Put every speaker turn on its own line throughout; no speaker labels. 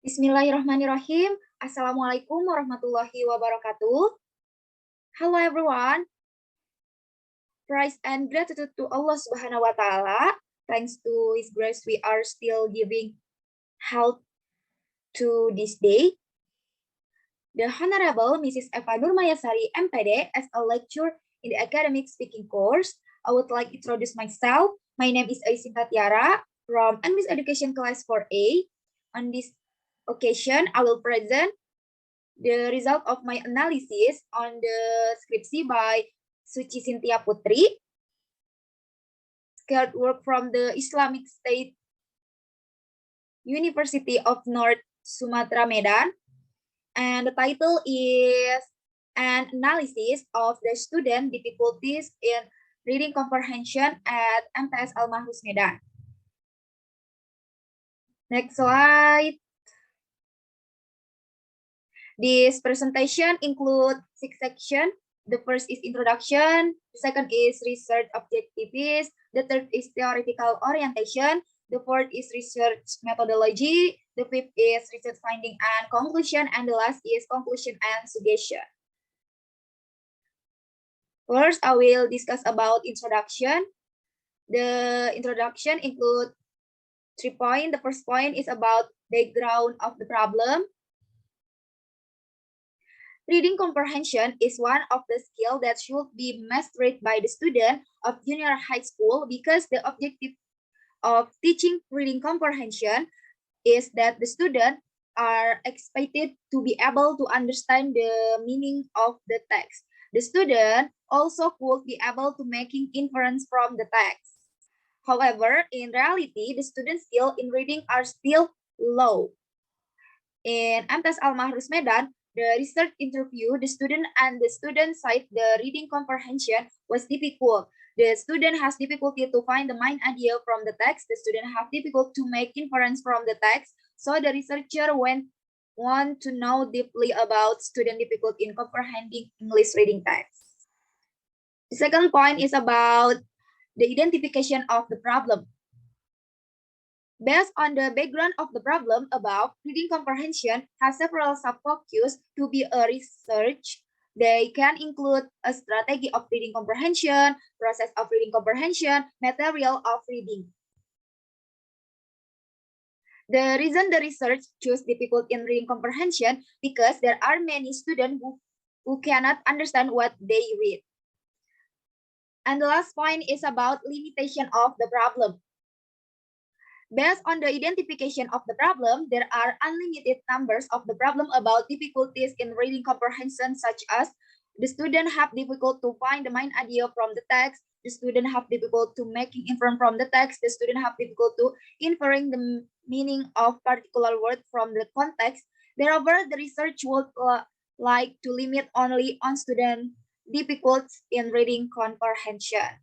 Bismillahirrahmanirrahim. Assalamualaikum warahmatullahi wabarakatuh. Hello everyone. Praise and gratitude to Allah Subhanahu wa Ta'ala. Thanks to His grace, we are still giving health to this day. The Honorable Mrs. Eva Nurmayasari, MPD, as a lecturer in the academic speaking course, I would like to introduce myself. My name is Aisinta Tiara from English Education Class 4A. On this occasion, I will present the result of my analysis on the skripsi by Suci Cynthia Putri, skilled work from the Islamic State University of North Sumatra Medan, and the title is an analysis of the student difficulties in reading comprehension at MTS Al-Mahruz Medan. Next slide. This presentation includes 6 sections. The first is introduction, the second is research objectives, the third is theoretical orientation, the fourth is research methodology, the fifth is research finding and conclusion, and the last is conclusion and suggestion. First, I will discuss about introduction. The introduction includes 3 points. The first point is about background of the problem. Reading comprehension is one of the skills that should be mastered by the student of junior high school because the objective of teaching reading comprehension is that the students are expected to be able to understand the meaning of the text. The student also could be able to making inference from the text. However, in reality, the student skills in reading are still low. In MTS Al-Mahruz Medan, the research interview, the student cite the reading comprehension was difficult. The student has difficulty to find the main idea from the text. The student have difficult to make inference from the text. So the researcher want to know deeply about student difficulty in comprehending English reading text. The second point is about the identification of the problem. Based on the background of the problem above, reading comprehension has several sub-focus to be a research. They can include a strategy of reading comprehension, process of reading comprehension, material of reading. The reason the research choose difficult in reading comprehension because there are many students who cannot understand what they read. And the last point is about limitation of the problem. Based on the identification of the problem, there are unlimited numbers of the problem about difficulties in reading comprehension, such as the student have difficult to find the main idea from the text, the student have difficult to making inference from the text, the student have difficult to inferring the meaning of particular word from the context. Therefore, the research would like to limit only on student difficulties in reading comprehension.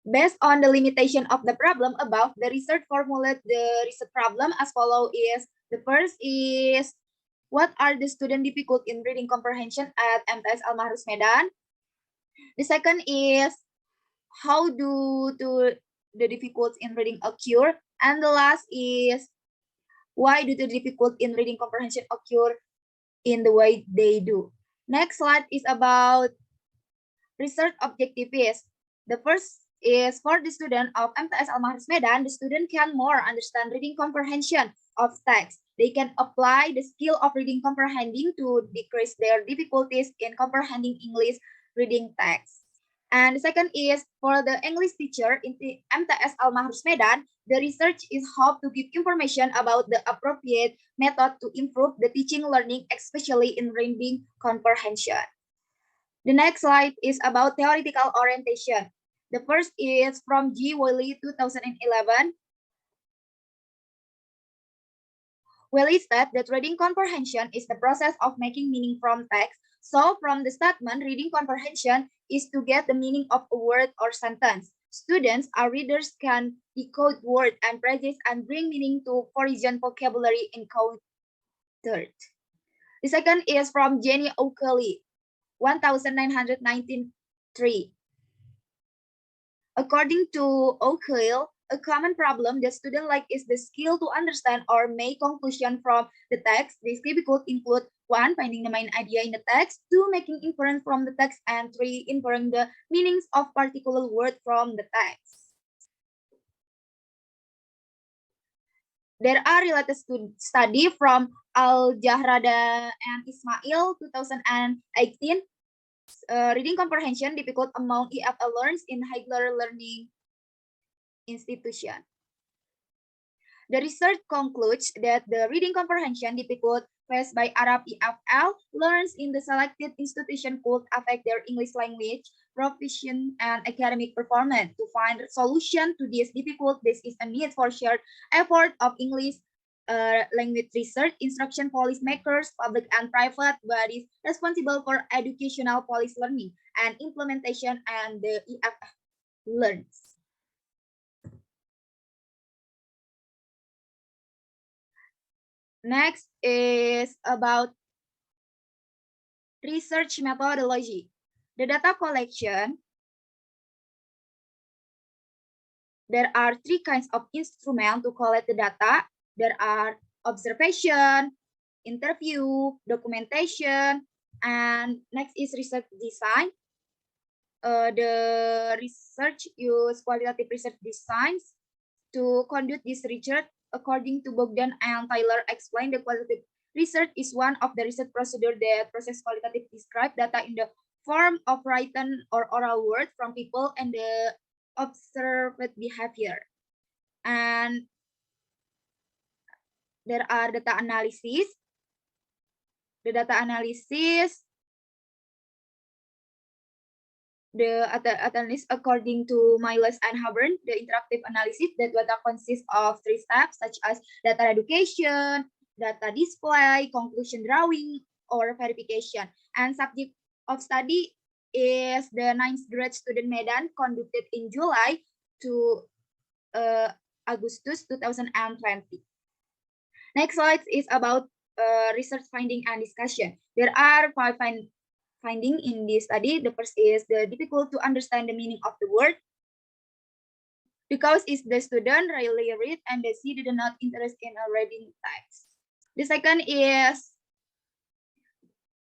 Based on the limitation of the problem above, the research formulate the research problem as follows is, the first is, what are the student difficult in reading comprehension at MTS Al-Mahruz Medan? The second is, how do the difficulties in reading occur? And the last is, why do the difficulties in reading comprehension occur in the way they do? Next slide is about research objectives. The first is for the student of MTS Al-Mahruz Medan, the student can more understand reading comprehension of text. They can apply the skill of reading comprehending to decrease their difficulties in comprehending English reading text. And the second is for the English teacher in the MTS Al-Mahruz Medan, the research is hoped to give information about the appropriate method to improve the teaching learning, especially in reading comprehension. The next slide is about theoretical orientation. The first is from G. Wiley, 2011. Wiley said that reading comprehension is the process of making meaning from text. So from the statement, reading comprehension is to get the meaning of a word or sentence. Students or readers can decode word and phrases and bring meaning to foreign vocabulary encountered. The second is from Jenny Oakley, 1993. According to Oakley, a common problem that students like is the skill to understand or make conclusion from the text. These could include 1, finding the main idea in the text, 2, making inference from the text, and 3, inferring the meanings of particular word from the text. There are related study from Al-Jahrada and Ismail 2018. Reading comprehension difficult among EFL learners in higher learning institution. The research concludes that the reading comprehension difficult faced by Arab EFL learners in the selected institution could affect their English language proficiency and academic performance. To find a solution to this difficult, this is a need for shared effort of English language research, instruction policy makers, public and private bodies responsible for educational policy learning and implementation, and the EFL learns. Next is about research methodology. The data collection, there are 3 kinds of instruments to collect the data. There are observation, interview, documentation, and next is research design. The research use qualitative research designs to conduct this research. According to Bogdan and Tyler explained, the qualitative research is one of the research procedure that process qualitative describe data in the form of written or oral words from people and the observed behavior. And there are data analysis. The data analysis, the analysis according to Miles and Haburn, the interactive analysis that data consists of 3 steps such as data education, data display, conclusion drawing, or verification. And subject of study is the 9th grade student Medan conducted in July to Agustus 2020. Next slide is about research finding and discussion. There are 5 finding in this study. The first is the difficult to understand the meaning of the word. Because is the student rarely read and they see did not interest in a reading text. The second is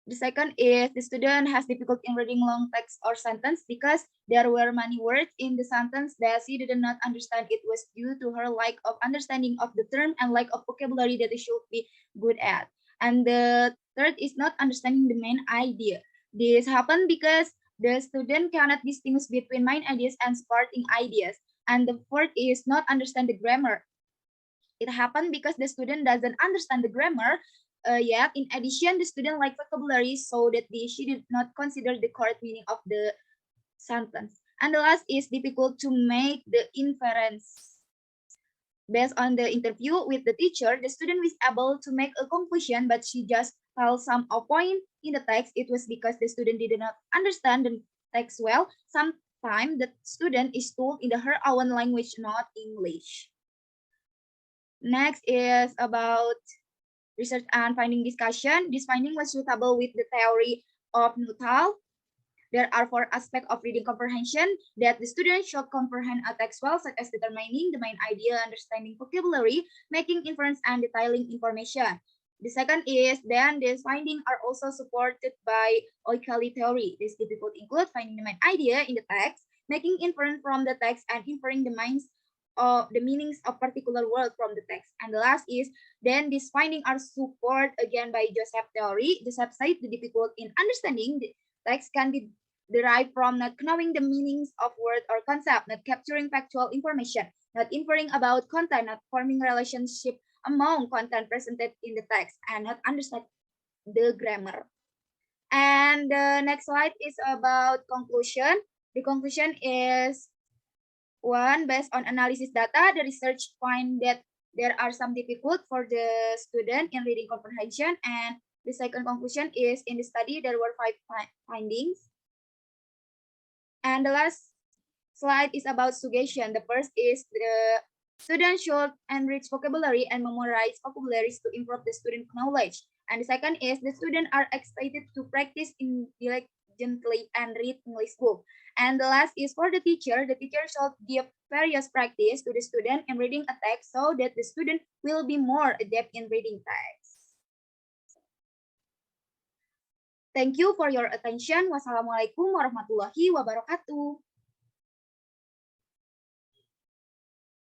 the student has difficulty in reading long text or sentence because there were many words in the sentence that she did not understand. It was due to her lack of understanding of the term and lack of vocabulary that she should be good at. And the third is not understanding the main idea. This happened because the student cannot distinguish between main ideas and supporting ideas. And the fourth is not understand the grammar. It happened because the student doesn't understand the grammar yet. In addition, the student like vocabulary so that she did not consider the correct meaning of the sentence. And the last is difficult to make the inference. Based on the interview with the teacher, the student was able to make a conclusion, but she just fell some point in the text. It was because the student did not understand the text well. Sometimes the student is told in her own language, not English. Next is about research and finding discussion. This finding was suitable with the theory of Nuttall. There are 4 aspects of reading comprehension that the student should comprehend a text well, such as determining the main idea, understanding vocabulary, making inference, and detailing information. The second is then these findings are also supported by Oikali theory. This difficult include finding the main idea in the text, making inference from the text, and inferring the meanings of particular word from the text. And the last is then these findings are supported again by Joseph theory. Joseph said the difficult in understanding the text can be derived from not knowing the meanings of word or concept, not capturing factual information, not inferring about content, not forming relationship among content presented in the text, and not understand the grammar. And the next slide is about conclusion. The conclusion is 1, based on analysis data, the research find that there are some difficult for the student in reading comprehension. And the second conclusion is in the study, there were 5 findings. And the last slide is about suggestion. The first is the student should enrich vocabulary and memorize vocabularies to improve the student knowledge. And the second is the students are expected to practice in gently and read English book. And the last is for the teacher should give various practice to the student in reading a text so that the student will be more adept in reading text. Thank you for your attention. Wassalamualaikum warahmatullahi wabarakatuh.